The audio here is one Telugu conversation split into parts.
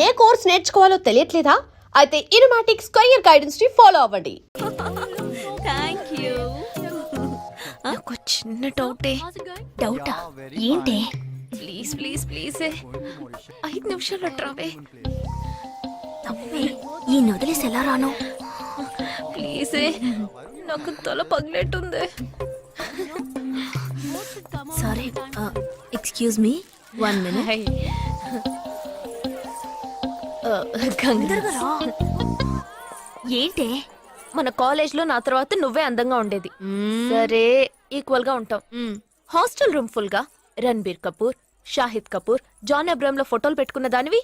ఏ కోర్స్ నేర్చుకోవాలో తెలియట్లేదా? అయితే ఇనుమాటిక్ స్క్వేర్ గైడెన్స్ ని ఫాలో అవ్వండి. Thank you. నాకు చిన్న డౌటే. డౌటా? ఏంటే? ప్లీజ్ ప్లీజ్ ప్లీజ్ 5 నిమిషాలు ట్రావే. తప్పే, ఈ నొదిలేసి ఎలా రాను? ప్లీజ్ నాకు తల పగిలేట్టుంది. Sorry, excuse me, 1 minute. గంగరగా రా. ఏంటే? మన కాలేజ్ లో నా తర్వాత నువ్వే అందంగా ఉండేది. సరే ఈక్వల్ గా ఉంటాం. హాస్టల్ రూమ్ ఫుల్ గా రణబీర్ కపూర్, షాహిద్ కపూర్, జాన్ అబ్రామ్ లో ఫోటోలు పెట్టుకున్న దానివి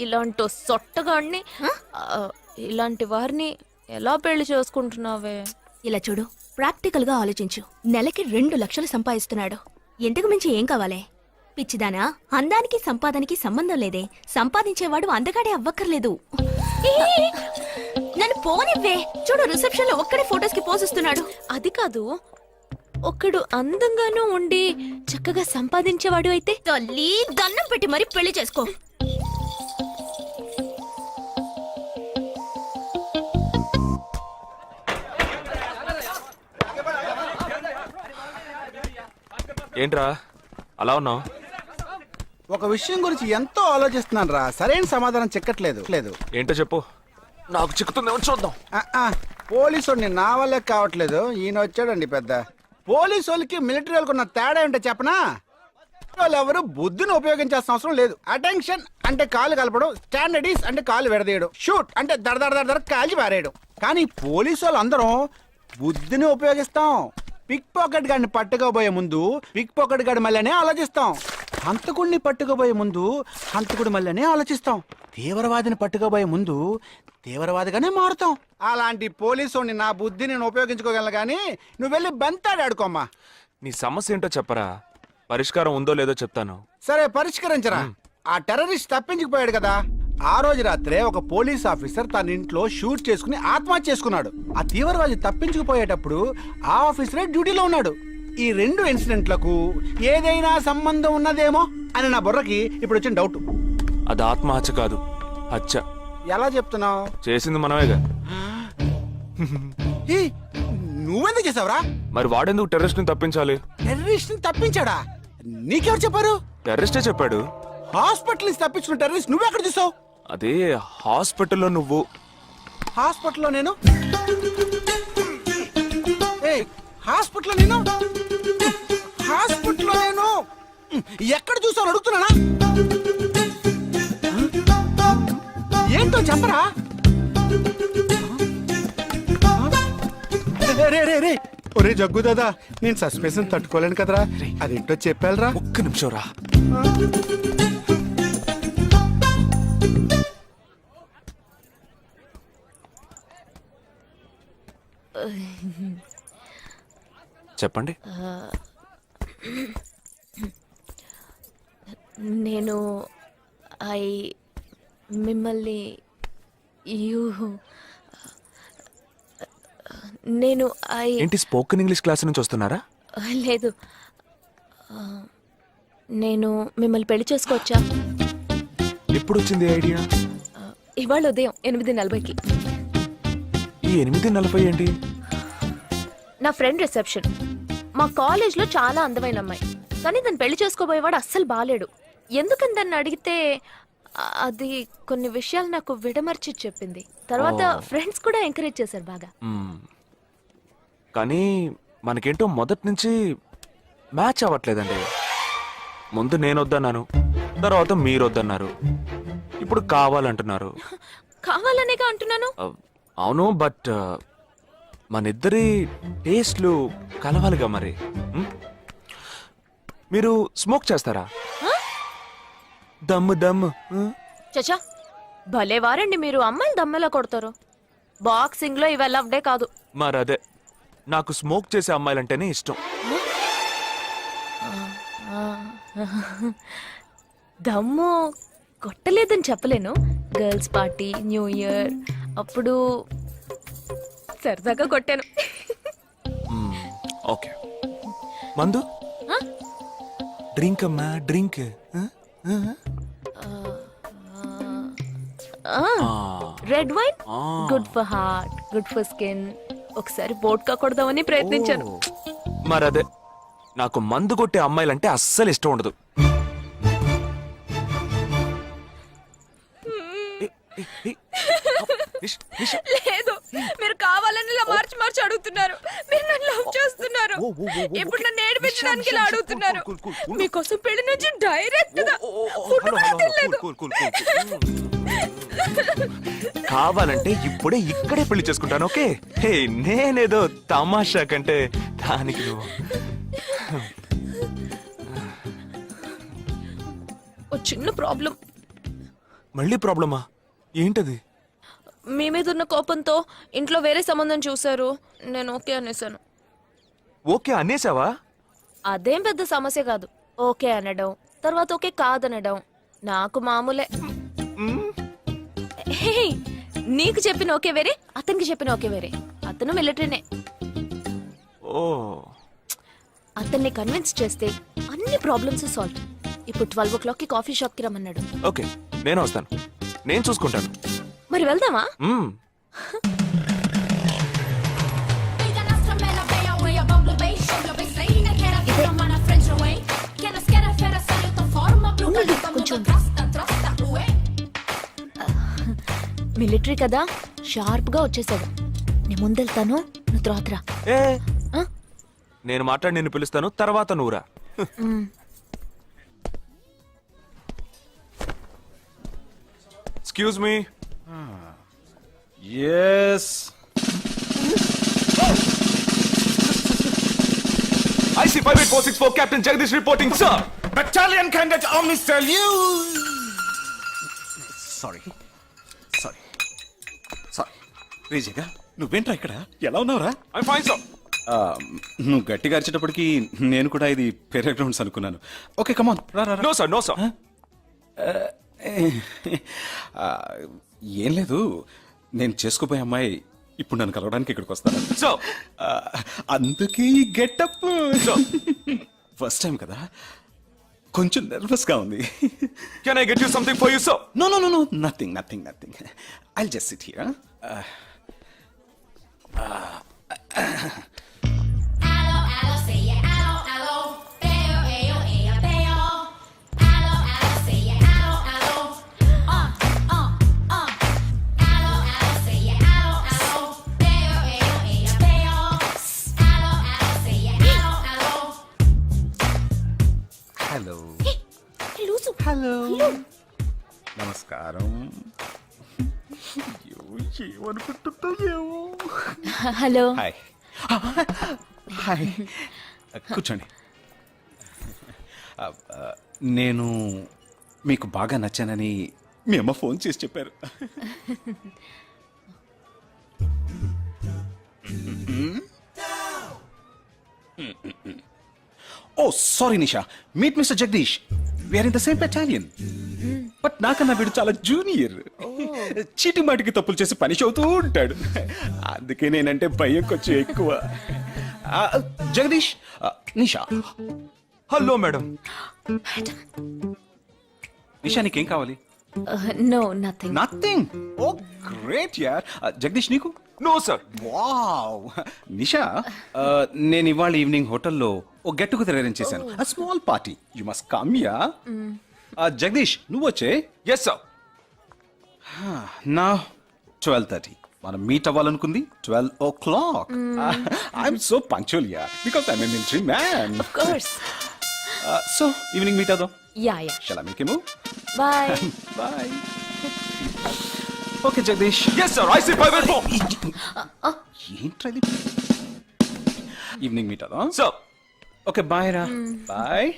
ఇలాంటి సొట్టగాడిని, ఇలాంటి వారిని ఎలా పెళ్లి చేసుకుంటున్నావే? ఇలా చూడు, ప్రాక్టికల్ గా ఆలోచించు. నెలకి 2 లక్షలు సంపాదిస్తున్నాడు. ఎంతకు మించి ఏం కావాలే? పిచ్చిదానా, అందానికి సంపాదనకి సంబంధం లేదే. సంపాదించేవాడు అందగాడే అవ్వక్కర్లేదు. నన్ను పోనివ్వే. చూడు, రిసెప్షన్ లో ఒక్కడే ఫోటోస్ కి పోజిస్తున్నాడు. అది కాదు, ఒకడు అందంగానూ ఉండి చక్కగా సంపాదించేవాడు అయితే తల్లి దండం పెట్టి మరీ పెళ్లి చేసుకో. ఏంట్రా అలా ఉన్నావు? ఒక విషయం గురించి ఎంతో ఆలోచిస్తున్నాను రా, సరైన సమాధానం చిక్కట్లేదు. ఏంటో చెప్పు, నాకు చిక్కుతుందేమో చూద్దాం. పోలీసు నా వల్లే కావట్లేదు. ఈయన వచ్చాడండి పెద్ద. పోలీసు వాళ్ళకి మిలిటరీ వాళ్ళకి ఉన్న తేడా ఏంటో చెప్పనా? వాళ్ళు ఎవరు బుద్ధిని ఉపయోగించాల్సిన అవసరం లేదు. అటెన్షన్ అంటే కాలు కలపడం, స్టాండర్డీస్ అంటే కాలు విడదీయడం, షూట్ అంటే దడ కాల్చి పారేయడం. కానీ పోలీసు వాళ్ళు అందరం బుద్ధిని ఉపయోగిస్తాం. పిక్ పాకెట్ గాడిని పట్టుకోబోయే ముందు పిక్ పాకెట్ గాడి మళ్ళీనే ఆలోచిస్తాం. హంతకుడిని పట్టుకోబోయే ముందు హంతకుడి మళ్ళీనే ఆలోచిస్తాం. తీవ్రవాదిని పట్టుకోబోయే ముందు తీవ్రవాదిగానే మారుతాం. అలాంటి పోలీసుని నా బుద్ధిని నేను ఉపయోగించుకోగలను, కానీ నువ్వు వెళ్ళి బంతాడు ఆడుకోమ్మా. నీ సమస్య ఏంటో చెప్పరా, పరిష్కారం ఉందో లేదో చెప్తాను. సరే పరిష్కరించరా. ఆ టెర్రరిస్ట్ తప్పించుకుపోయాడు కదా, ఆ రోజు రాత్రే ఒక పోలీస్ ఆఫీసర్ తన ఇంట్లో షూట్ చేసుకుని ఆత్మహత్య చేసుకున్నాడు. ఆ తీవ్రవాది తప్పించుకుపోయేటప్పుడు ఆ ఆఫీసరే డ్యూటీలో ఉన్నాడు. ఈ 2 ఇన్సిడెంట్లకు ఏదైనా సంబంధం ఉన్నదేమో అని నా బుర్రకి ఇప్పుడు వచ్చిన డౌట్. అది ఆత్మహత్య కాదు, హత్య. ఎలా చెప్తున్నావు? చేసింది మనమేగా. నువ్వెందుకు చేసావురా? మరి వాడెందుకు టెర్రరిస్ట్ ని తప్పించాలి? టెర్రరిస్ట్ ని తప్పించాడా? నీకెవరు చెప్పారు? టెర్రరిస్టే చెప్పాడు. హాస్పిటల్ నుంచి తప్పించుకున్న టెర్రరిస్ట్ నువ్వెక్కడ చూసావు? అదే హాస్పిటల్లో నువ్వు. హాస్పిటల్లో నేను? హాస్పిటల్లో నేను? హాస్పిటల్లో నేను ఎక్కడ చూసావు అడుగుతున్నానా? ఏంటో చెప్పరా? రే ఒరే జగ్గు దాదా, నేను సస్పెన్షన్ తట్టుకోలేను కదరా. అదేంటో చెప్పాలరా. ఒక్క నిమిషం రా. చెప్పండి. నేను మిమ్మల్ని నేను ఏంటి స్పోకెన్ ఇంగ్లీష్ క్లాస్ నుంచి వస్తున్నారా? లేదు, నేను మిమ్మల్ని పెళ్లి చేసుకోవచ్చా? ఎప్పుడు వచ్చింది ఐడియా? ఇవాళ ఉదయం 8:40కి. ఈ 8:40 ఏంటి? నా ఫ్రెండ్ రిసెప్షన్. మా కాలేజ్లో చాలా అందమైన అమ్మాయి, కానీ తను పెళ్లి చేసుకోబోయేవాడు అస్సలు బాలేడు. ఎందుకని దాన్ని అడిగితే అది కొన్ని విషయాలు నాకు విడమర్చి చెప్పింది. తర్వాత ఫ్రెండ్స్ కూడా ఎంకరేజ్ చేశారు బాగా. కానీ మనకేంటో మొదటి నుంచి మ్యాచ్ అవ్వట్లేదండి. ముందు నేను వద్దన్నాను, తర్వాత మీరు వద్దన్నారు, ఇప్పుడు కావాలంటున్నారు. కావాలనేగా అంటున్నాను. అవును, బట్ మనిద్దరి టేస్ట్లు కలవాలిగా. మరి మీరు స్మోక్ చేస్తారా? దమ్ము దమ్ము. చచ్చా, భలే వారండి మీరు. అమ్మాయిలు దమ్మెలా కొడతారు. బాక్సింగ్ లో ఇవి లవ్డే కాదు. మరదే, నాకు స్మోక్ చేసే అమ్మాయిలంటేనే ఇష్టం. దమ్ము కొట్టలేదని చెప్పలేను. గర్ల్స్ పార్టీ, న్యూ ఇయర్ అప్పుడు సరదాగా కొట్టాను. ఓకే, మందు డ్రింక్ అమ్మా, drink. Red wine good for heart, good for skin. ఒకసారి బోట్కా కొడదామని ప్రయత్నించాను. మరదే నాకు మందు కొట్టే అమ్మాయిలంటే అస్సలు ఇష్టం ఉండదు. లేదు, మీరు కావాలని ఇలా మార్చి మార్చి అడుగుతున్నారు. మీరు నన్ను లవ్ చేస్తున్నారు. ఇప్పుడు నన్ను ఏడిపించడానికి ఇలా అడుగుతున్నారు. మీకోసం పెళ్లి నుంచి డైరెక్ట్ గా ఫుడ్ కూడా తినలేదు. కావాలంటే ఇప్పుడే ఇక్కడే పెళ్లి చేసుకుంటాను. ఓకే, హే నేనేదో తమాషా కంటే దానికి నువ్వు ఓ చిన్న ప్రాబ్లం. మళ్ళీ ప్రాబ్లమా? ఏంటది? మీ మీద ఉన్న కోపంతో ఇంట్లో వేరే సంబంధం చూశారు. నేను ఓకే అనేసాను. ఓకే అనేసావా? అదేం పెద్ద సమస్య కాదు. ఓకే అనడం, తర్వాత ఓకే కాదనడం నాకు మామూలే. హే, నీకు చెప్పిన ఓకే వేరే, అతనికి చెప్పిన ఓకే వేరే. అతను మిలిటరీనే. ఓ, అతన్ని కన్విన్స్ చేస్తే అన్ని ప్రాబ్లమ్స్ సాల్వ్. ఇప్పుడు 12 o'clock కి కాఫీ షాప్ కి రమ్మన్నాడు. ఓకే నేను వస్తాను, నేను చూసుకుంటాను. మరి వెళ్దామా? మ్మ్. మిలిటరీ కదా, షార్ప్ గా వచ్చేసాడు. నేను ముందెళ్తాను, నువ్వు తర్వాత రా. ఏ ఆ? నేను మాట్లాడి నిన్ను పిలుస్తాను, తర్వాత నువ్వురా. Excuse me. Yes IC 58464 Captain Jagdish reporting, sir. Battalion Cadet Omni salute. Sorry sorry sorry రేజగా నువ్వేంట్రా ఇక్కడ ఎలా ఉన్నావురా? I'm fine, sir. నువ్వు గట్టిగా అరిచేటప్పటికి నేను కూడా ఇది పెరే గ్రౌండ్స్ అనుకున్నాను. ఓకే కమాన్ రా రా రా. No, sir. No, sir. ఏం లేదు, నేను చేసుకోబోయే అమ్మాయి ఇప్పుడు నన్ను కలవడానికి ఇక్కడికి వస్తాను. Sir. అందుకే గెటప్ ఫస్ట్ టైం కదా, కొంచెం నర్వస్ గా ఉంది. Can I get you something for you, sir? No no no no nothing nothing nothing. I'll just sit here. Hello లూసు. హలో నమస్కారం. ఏమనుకుంటుందో ఏమో. హలో. హాయ్ హాయ్ కూర్చోండి. నేను మీకు బాగా నచ్చానని మీ అమ్మ ఫోన్ చేసి చెప్పారు. Oh sorry Nisha, meet mister Jagadish. We are in the same battalion. But నాకన్నా వీడు చాలా జూనియర్. చీటి మాటికి తప్పులు చేసి పనిష్ అవుతూ ఉంటాడు. అందుకే నేనంటే భయం కొంచెం ఎక్కువ. జగదీష్, నిషా. Hello madam. నిషా నీకేం కావాలి? No nothing. Nothing. Oh great యార్. జగదీష్ నీకు? No, sir. వావ్. నిషా, నేను ఇవాళ ఈవినింగ్ హోటల్లో ఓ గెట్ టుగెదర్ అరేంజ్ చేశాను. Small party, you must come yeah. Jagadish నువ్వు వచ్చే. Yes, sir. నా 12:30 మనం మీట్ అవ్వాలనుకుంది 12 o'clock. I'm so punctual yeah because I'm a military man. Of course. So evening meet అవుదాం. Yeah, yeah. Shall I make a move? Bye. Bye. Okay Jagadish. Yes, sir. IC 584. ఏంట్రా ఇది? ఈవినింగ్ మీట్ అవుదాం. Sir. ఓకే బాయ్ రా. బాయ్.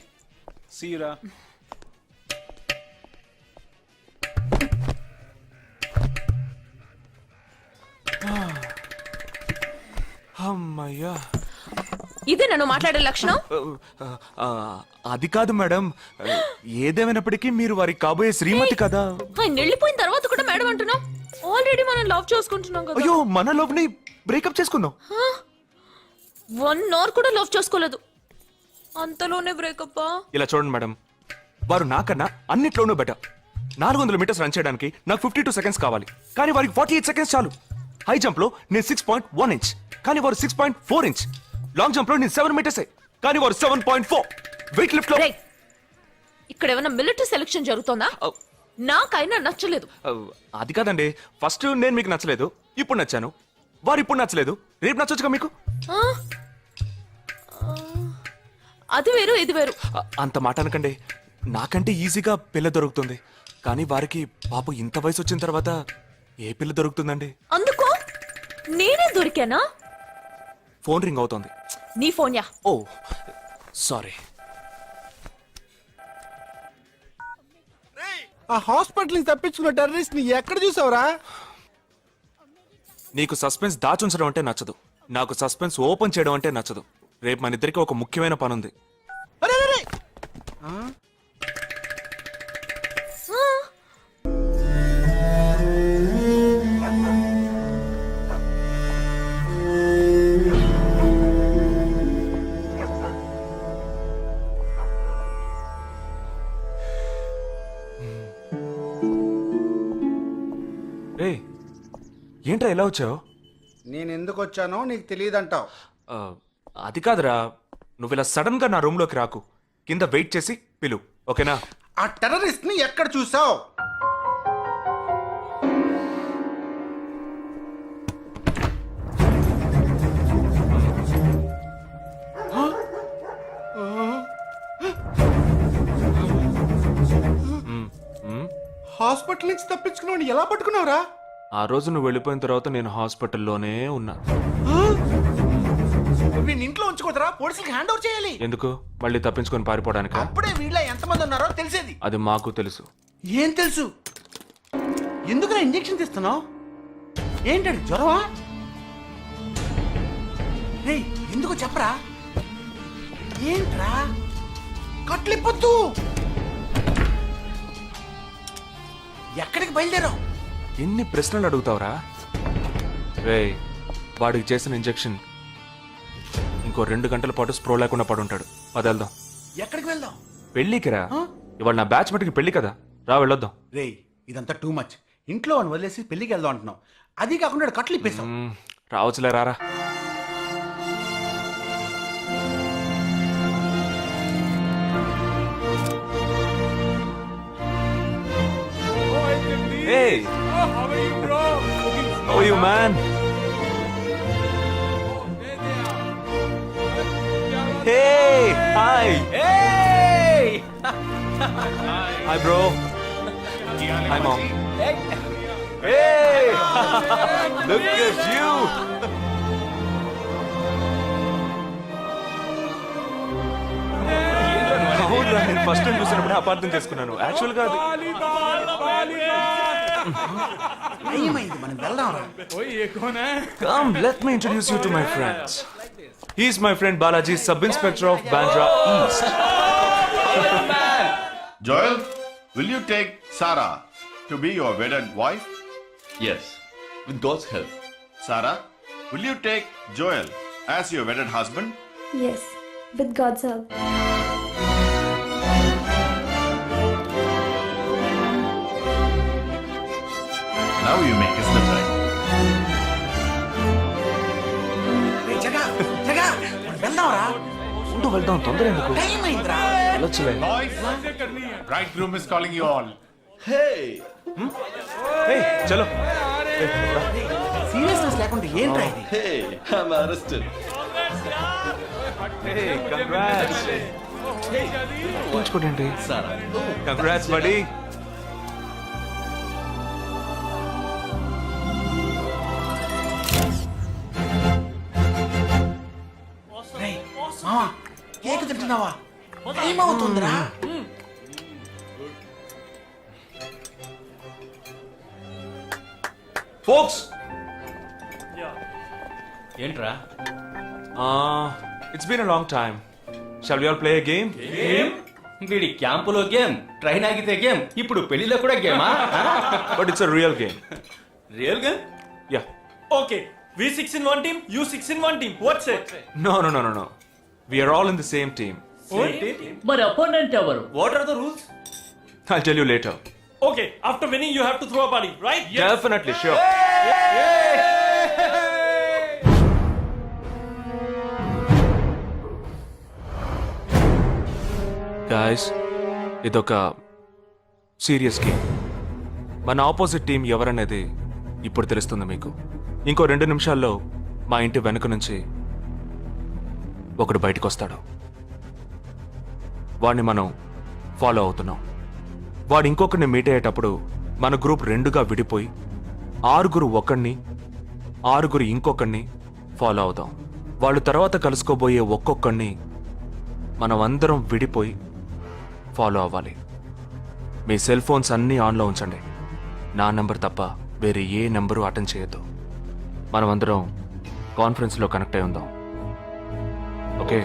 సీ యు రా. అమ్మయ్యా. ఇదే నన్ను మాట్లాడే లక్షణం. అది కాదు మేడం, ఏదేమైనప్పటికీ మీరు వారి కాబోయే శ్రీమతి కదా. ఆయన వెళ్ళిపోయిన తర్వాత కూడా మేడం అంటున్నావు. ఆల్రెడీ మనం లవ్ చేసుకుంటున్నాం కదా. అయ్యో, మన లవ్ ని బ్రేకప్ చేసుకుందాం. 1 hour కూడా లవ్ చేసుకోలేదు, అంతలోనే బ్రేకప్. ఇలా చూడండి మేడం, వారు నాకన్నా అన్నిట్లోనూ బెటర్. 400 మీటర్స్ రన్ చేయడానికి నాకు 52 సెకండ్స్ కావాలి కానీ వారికి 48 సెకండ్స్ చాలు. హై జంప్ లో నేను 6.1 ఇంచ్ కానీ వారు 6.4 ఇంచ్. లాంగ్ జంప్ లో నేను 7 మీటర్స్ కానీ వారు 7.4. వెయిట్ లిఫ్ట్ లో రేయ్, ఇక్కడ ఏమైనా మిలిటరీ సెలక్షన్ జరుగుతోందా? నాకైనా నచ్చలేదు. అది కాదండి, ఫస్ట్ నేను మీకు నచ్చలేదు, ఇప్పుడు నచ్చాను. వారు ఇప్పుడు నచ్చలేదు, రేపు నచ్చొచ్చుగా మీకు. ఆ? అది వేరు ఇది వేరు. అంత మాట అనకండి, నాకంటే ఈజీగా పిల్ల దొరుకుతుంది కానీ వారికి పాప ఇంత వయసు వచ్చిన తర్వాత ఏ పిల్ల దొరుకుతుందండి? అందుకో నేనే దొరికానా? ఫోన్ రింగ్ అవుతోంది. నీ ఫోన్ యా? ఓ సారీ. ఆ హాస్పిటల్ నుంచి తప్పించుకున్న టెర్రరిస్ట్ ని ఎక్కడ చూసావురా? నీకు సస్పెన్స్ దాచుంచడం అంటే నచ్చదు, నాకు సస్పెన్స్ ఓపెన్ చేయడం అంటే నచ్చదు. రేపు మన ఇద్దరికి ఒక ముఖ్యమైన పని ఉంది. అరే, అరే, అరే. ఆ? రే ఏంట్రా ఎలా వచ్చావు? నేను ఎందుకు వచ్చానో నీకు తెలియదంటావు. అది కాదురా, నువ్వు ఇలా సడన్ గా నా రూమ్ లోకి రాకు, కింద వెయిట్ చేసి పిలు, ఓకేనా? ఆ టెర్రరిస్ట్ ని ఎక్కడ చూసావు? హాస్పిటల్ నుంచి తప్పించుకున్నావు ఎలా పట్టుకున్నావురా? ఆ రోజు నువ్వు వెళ్ళిపోయిన తర్వాత నేను హాస్పిటల్లోనే ఉన్నా. నేను ఇంట్లో ఉంచుకోదరా, పోలీసులకు హ్యాండ్ ఓవర్ చేయాలి. ఎందుకు? మళ్ళీ తప్పించుకొని పారిపోవడానికి? అప్పుడే వీళ్ళ ఎంతమంది ఉన్నారో తెలిసేది. అది మాకు తెలుసు. ఏం తెలుసు? ఎందుకురా ఇంజెక్షన్ తీస్తున్నావు? ఏంటండి జ్వరమా? రేయ్ ఎందుకు చెప్పరా? ఏంట్రా కట్లిప్పొద్దు. ఎక్కడికి బయలుదేరావు? ఎన్ని ప్రశ్నలు అడుగుతావురా? రేయ్, వాడికి చేసిన ఇంజెక్షన్ ఇంకో 2 గంటల పాటు స్ప్రో లేకుండా పడుంటాడు. వెళ్దాం. ఎక్కడికి వెళ్దాం? పెళ్ళికి రా. ఇవాళ నా బ్యాచ్ మటుకి పెళ్లి కదా, రా వెళ్ళొద్దాం. రేయ్ ఇదంతా టూ మచ్. ఇంట్లో అని వదిలేసి పెళ్లికి వెళ్దాం అంటున్నావు, అది కాకుండా కట్లు ఇప్పేసావు. రావచ్చులే, రారా. Hey! How are you, man? Hey! Hi! Hey! Hi, bro. Hi, mom. Hey! Look at you! అవునురా, నేను ఫస్ట్ టైం చూసినప్పుడే అపార్థం చేసుకున్నాను. యాక్చువల్ గా అది ఏమైంది? మనం వెళ్దాం రా. Come, let me introduce you to my friends. He's my friend Balaji, Sub-Inspector of Bandra East. Joel, will you take Sarah to be your wedded wife? Yes, with God's help. Sarah, will you take Joel as your wedded husband? Yes, with God's help. Now you may kiss the bride. రేయ్ జగా జగా మనం వెళ్దాం రా. ఉండు, వెళ్దాం, తొందర ఎందుకు? టైం అయిందిరా. వెళ్ళొచ్చులే. Boys, bridegroom is calling you all. Hey! Hey, చలో. సీరియస్నెస్ లేకుండా ఏంట్రా ఇది? Hey! I'm arrested. Hey, congrats. ఉంచుకోండి. Sarah. Congrats, buddy. రేయ్ మావా, కేక్ తింటున్నావా? టైం అవుతుందిరా. Folks, ఏంట్రా? it's been a long time. Shall we all play a game? వీడి క్యాంపులో గేమ్, ట్రైన్ ఆగితే గేమ్, ఇప్పుడు పెళ్లిలో కూడా గేమా? But it's a real game. Real game? Yeah. Okay, we 6 in one team, you 6 in one team. What's it? No. We are all in the same team. మరి అపోనెంట్ ఎవరు? What are the rules? I'll tell you later. Okay, after winning, you have to throw a party, right? Definitely sure. Guys, ఇదొక సీరియస్ గేమ్. మన ఆపోజిట్ టీం ఎవరనేది ఇప్పుడు తెలుస్తుంది మీకు. ఇంకో 2 నిమిషాల్లో మా ఇంటి వెనుక నుంచి ఒకడు బయటకు వస్తాడు. వాడిని మనం ఫాలో అవుతున్నాం. వాడు ఇంకొకరిని మీట్ అయ్యేటప్పుడు మన గ్రూప్ 2గా విడిపోయి 6 ఒకడిని 6 ఇంకొకరిని ఫాలో అవుదాం. వాళ్ళు తర్వాత కలుసుకోబోయే ఒక్కొక్కడిని మనం అందరం విడిపోయి ఫాలో అవ్వాలి. మీ సెల్ ఫోన్స్ అన్నీ ఆన్లో ఉంచండి. నా నెంబర్ తప్ప వేరే ఏ నెంబరు అటెండ్ చేయొద్దు. మనం అందరం కాన్ఫరెన్స్లో కనెక్ట్ అయి ఉందాం. ఓకే?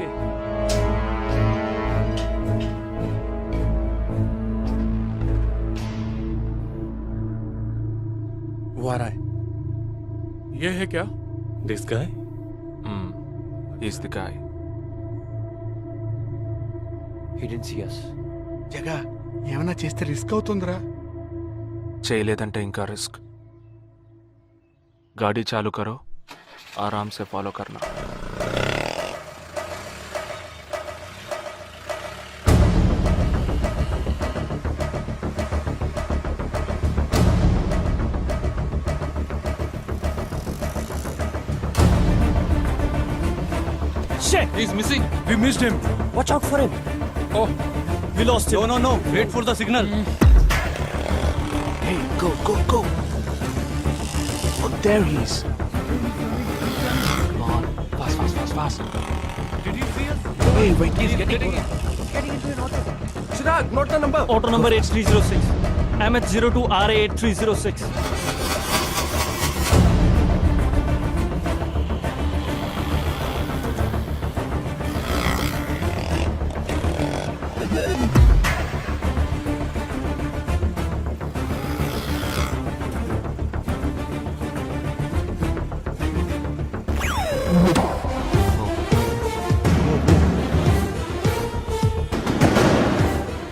Who are I? ये है क्या? This guy? Is the guy. He didn't see us. జగా ఏమైనా చేస్తే రిస్క్ అవుతుందిరా. చేయలేదంటే ఇంకా రిస్క్. गाड़ी चालू करो, आराम से फॉलो करना. Shit! He's missing. We missed him. Watch out for him. Oh, we lost him. No. Wait for the signal. Hey, go. Oh, there he is. Come on, fast. Did you see us? Hey, wait, He's getting into an auto. Chirag, note the number. Auto number 8306. MH02 RA 8306.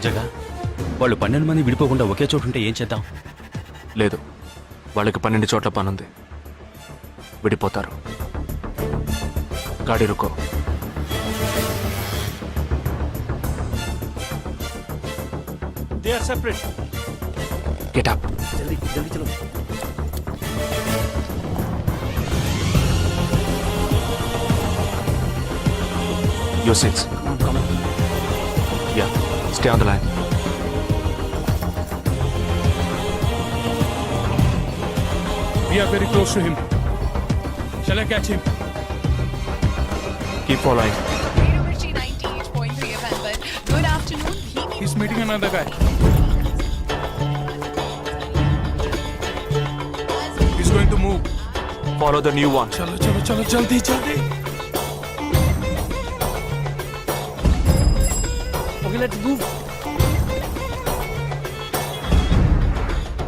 జగా, వాళ్ళు 12 మంది విడిపోకుండా ఒకే చోటు ఉంటే ఏం చేద్దాం? లేదు, వాళ్ళకి 12 చోట్ల పనుంది. విడిపోతారు. గాడి రుకో. They are separate. Get up. जल्दी चलो. Your seats. Come on. Yeah, stay on the line. We are very close to him. Shall I catch him? Keep following. Good afternoon. He's meeting another guy. He's going to move. Follow the new one. चलो जल्दी. Okay, let's move.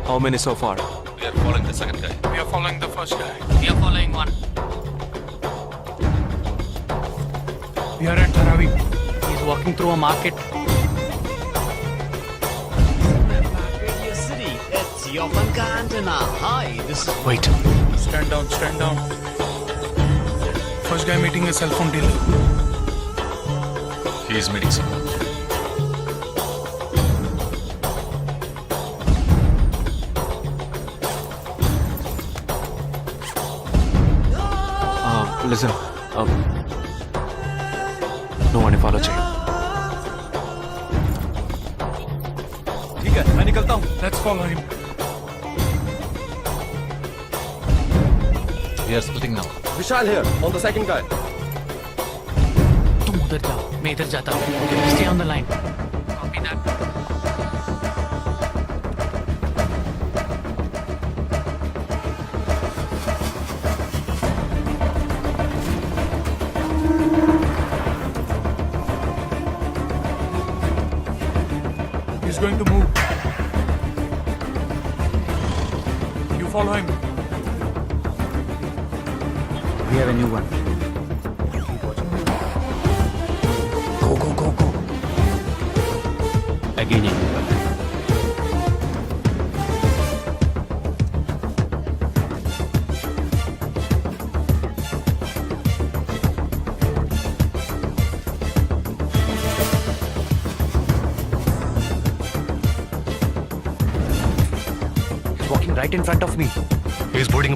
How many so far? We are following the second guy. We are following the first guy. We are following one. We are at Dharavi. He's walking through a market. Wait. Stand down. First guy meeting a cell phone dealer. He is meeting someone. Listen. నువ్వు అని ఫాలో చేయి. ठीक है, मैं निकलता हूँ. Let's follow him. We are splitting now. Vishal here, on the second guy. तुम उधर जाओ, मैं इधर जाता हूँ. Stay on the line. Copy that. He's going to move. You follow him. We have a new one. Again. right in front of me. He is boarding